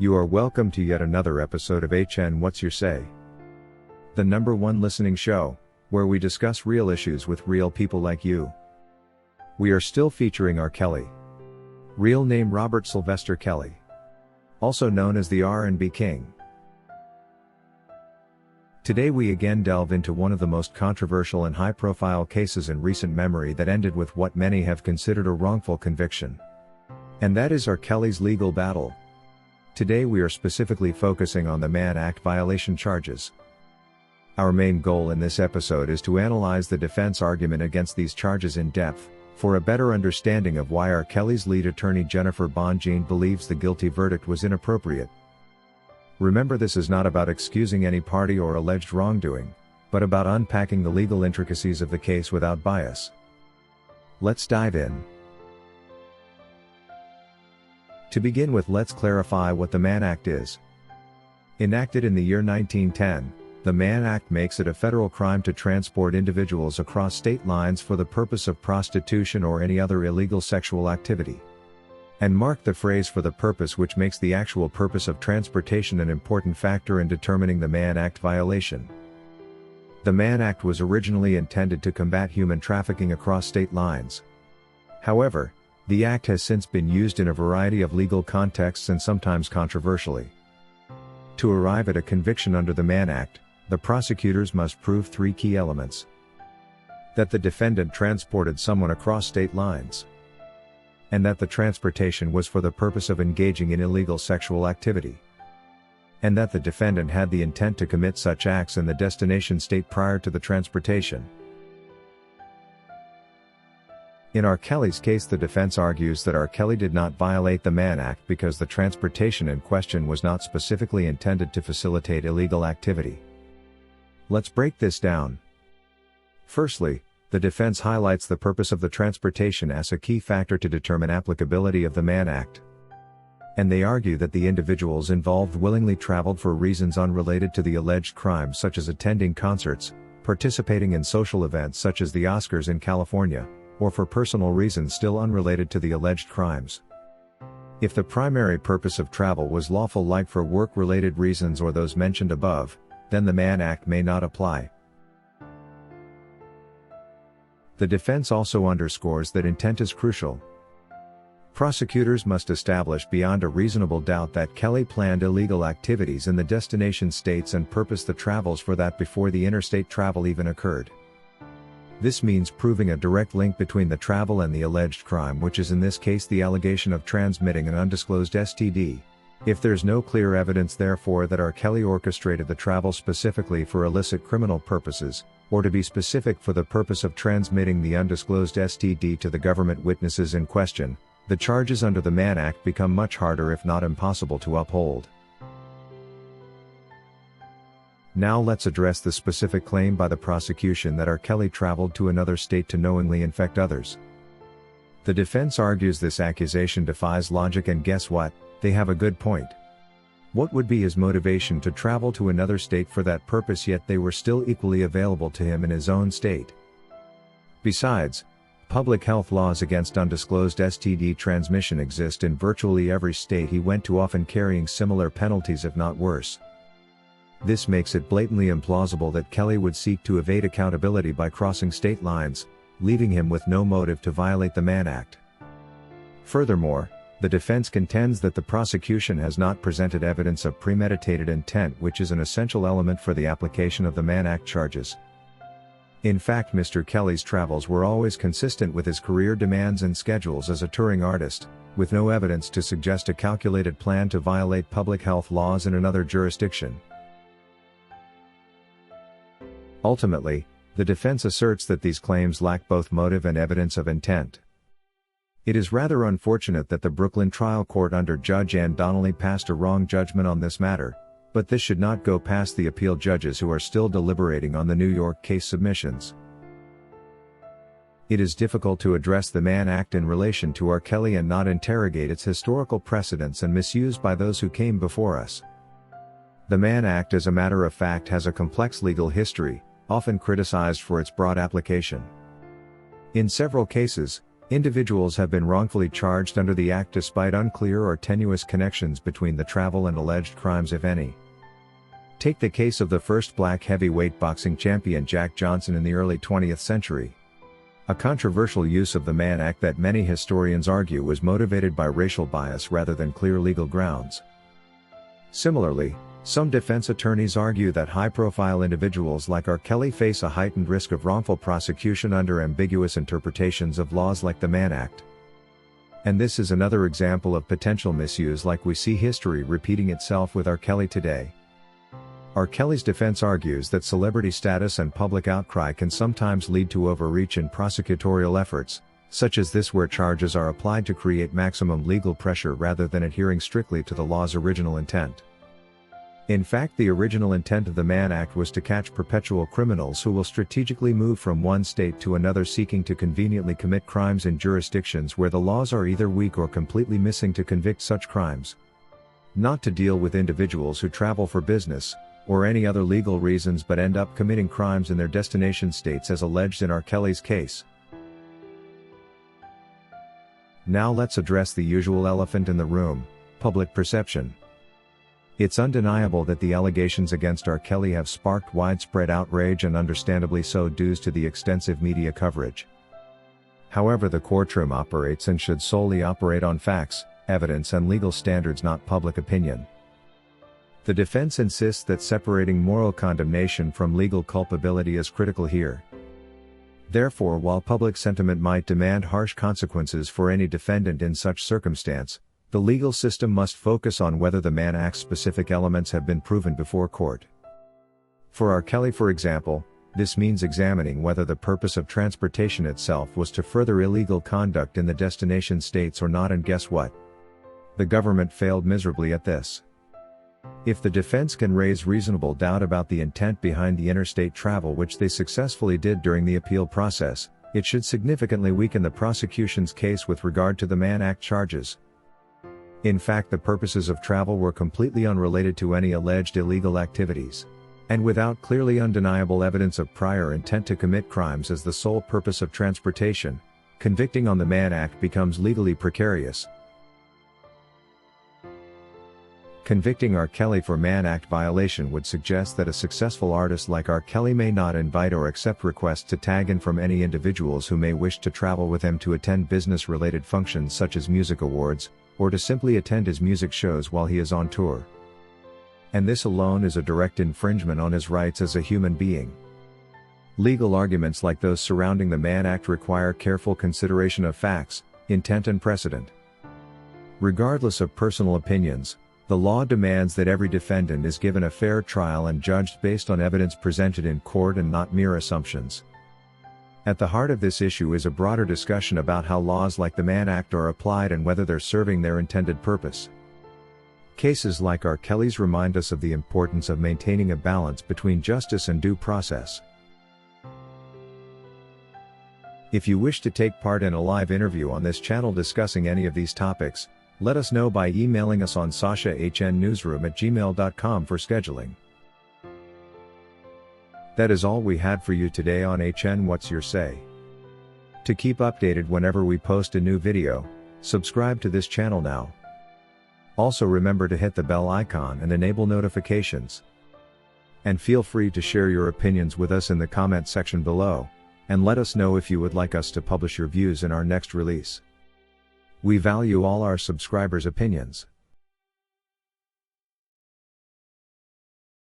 You are welcome to yet another episode of HN What's Your Say? The #1 listening show, where we discuss real issues with real people like you. We are still featuring R. Kelly. Real name Robert Sylvester Kelly. Also known as the R&B King. Today we again delve into one of the most controversial and high-profile cases in recent memory that ended with what many have considered a wrongful conviction. And that is R. Kelly's legal battle. Today we are specifically focusing on the Mann Act violation charges. Our main goal in this episode is to analyze the defense argument against these charges in depth, for a better understanding of why R. Kelly's lead attorney Jennifer Bonjean believes the guilty verdict was inappropriate. Remember, this is not about excusing any party or alleged wrongdoing, but about unpacking the legal intricacies of the case without bias. Let's dive in. To begin with, let's clarify what the Mann Act is. Enacted in the year 1910, the Mann Act makes it a federal crime to transport individuals across state lines for the purpose of prostitution or any other illegal sexual activity. And mark the phrase "for the purpose," which makes the actual purpose of transportation an important factor in determining the Mann Act violation. The Mann Act was originally intended to combat human trafficking across state lines. However, the Act has since been used in a variety of legal contexts and sometimes controversially. To arrive at a conviction under the Mann Act, the prosecutors must prove three key elements: that the defendant transported someone across state lines, and that the transportation was for the purpose of engaging in illegal sexual activity, and that the defendant had the intent to commit such acts in the destination state prior to the transportation. In R. Kelly's case, the defense argues that R. Kelly did not violate the Mann Act because the transportation in question was not specifically intended to facilitate illegal activity. Let's break this down. Firstly, the defense highlights the purpose of the transportation as a key factor to determine applicability of the Mann Act. And they argue that the individuals involved willingly traveled for reasons unrelated to the alleged crime, such as attending concerts, participating in social events such as the Oscars in California, or for personal reasons still unrelated to the alleged crimes. If the primary purpose of travel was lawful, like for work-related reasons or those mentioned above, then the Mann Act may not apply. The defense also underscores that intent is crucial. Prosecutors must establish beyond a reasonable doubt that Kelly planned illegal activities in the destination states and purposed the travels for that before the interstate travel even occurred. This means proving a direct link between the travel and the alleged crime, which is in this case the allegation of transmitting an undisclosed STD. If there's no clear evidence, therefore, that R. Kelly orchestrated the travel specifically for illicit criminal purposes, or to be specific for the purpose of transmitting the undisclosed STD to the government witnesses in question, the charges under the Mann Act become much harder, if not impossible, to uphold. Now let's address the specific claim by the prosecution that R. Kelly traveled to another state to knowingly infect others. The defense argues this accusation defies logic, and guess what? They have a good point. What would be his motivation to travel to another state for that purpose, yet they were still equally available to him in his own state? Besides, public health laws against undisclosed STD transmission exist in virtually every state he went to, often carrying similar penalties if not worse. This makes it blatantly implausible that Kelly would seek to evade accountability by crossing state lines, leaving him with no motive to violate the Mann Act. Furthermore, the defense contends that the prosecution has not presented evidence of premeditated intent, which is an essential element for the application of the Mann Act charges. In fact, Mr. Kelly's travels were always consistent with his career demands and schedules as a touring artist, with no evidence to suggest a calculated plan to violate public health laws in another jurisdiction. Ultimately, the defense asserts that these claims lack both motive and evidence of intent. It is rather unfortunate that the Brooklyn trial court under Judge Ann Donnelly passed a wrong judgment on this matter, but this should not go past the appeal judges who are still deliberating on the New York case submissions. It is difficult to address the Mann Act in relation to R. Kelly and not interrogate its historical precedents and misuse by those who came before us. The Mann Act, as a matter of fact, has a complex legal history, often criticized for its broad application. In several cases, Individuals have been wrongfully charged under the Act despite unclear or tenuous connections between the travel and alleged crimes, if any. Take the case of the first black heavyweight boxing champion Jack Johnson in the early 20th century. A controversial use of the Mann Act that many historians argue was motivated by racial bias rather than clear legal grounds. Similarly, some defense attorneys argue that high-profile individuals like R. Kelly face a heightened risk of wrongful prosecution under ambiguous interpretations of laws like the Mann Act. And this is another example of potential misuse, like we see history repeating itself with R. Kelly today. R. Kelly's defense argues that celebrity status and public outcry can sometimes lead to overreach in prosecutorial efforts, such as this, where charges are applied to create maximum legal pressure rather than adhering strictly to the law's original intent. In fact, the original intent of the Mann Act was to catch perpetual criminals who will strategically move from one state to another, seeking to conveniently commit crimes in jurisdictions where the laws are either weak or completely missing to convict such crimes. Not to deal with individuals who travel for business, or any other legal reasons, but end up committing crimes in their destination states, as alleged in R. Kelly's case. Now let's address the usual elephant in the room: public perception. It's undeniable that the allegations against R. Kelly have sparked widespread outrage, and understandably so, due to the extensive media coverage. However, the courtroom operates and should solely operate on facts, evidence and legal standards, not public opinion. The defense insists that separating moral condemnation from legal culpability is critical here. Therefore, while public sentiment might demand harsh consequences for any defendant in such circumstance, the legal system must focus on whether the Mann Act's specific elements have been proven before court. For R. Kelly, for example, this means examining whether the purpose of transportation itself was to further illegal conduct in the destination states or not, and guess what? The government failed miserably at this. If the defense can raise reasonable doubt about the intent behind the interstate travel, which they successfully did during the appeal process, it should significantly weaken the prosecution's case with regard to the Mann Act charges. In fact, the purposes of travel were completely unrelated to any alleged illegal activities. And without clearly undeniable evidence of prior intent to commit crimes as the sole purpose of transportation, convicting on the Mann Act becomes legally precarious. Convicting R. Kelly for Mann Act violation would suggest that a successful artist like R. Kelly may not invite or accept requests to tag in from any individuals who may wish to travel with him to attend business-related functions such as music awards, or to simply attend his music shows while he is on tour. And this alone is a direct infringement on his rights as a human being. Legal arguments like those surrounding the Mann Act require careful consideration of facts, intent and precedent. Regardless of personal opinions, the law demands that every defendant is given a fair trial and judged based on evidence presented in court and not mere assumptions. At the heart of this issue is a broader discussion about how laws like the Mann Act are applied and whether they're serving their intended purpose. Cases like R. Kelly's remind us of the importance of maintaining a balance between justice and due process. If you wish to take part in a live interview on this channel discussing any of these topics, let us know by emailing us on sashahnnewsroom@gmail.com for scheduling. That is all we had for you today on HN What's Your Say? To keep updated whenever we post a new video, subscribe to this channel now. Also remember to hit the bell icon and enable notifications. And feel free to share your opinions with us in the comment section below, and let us know if you would like us to publish your views in our next release. We value all our subscribers' opinions.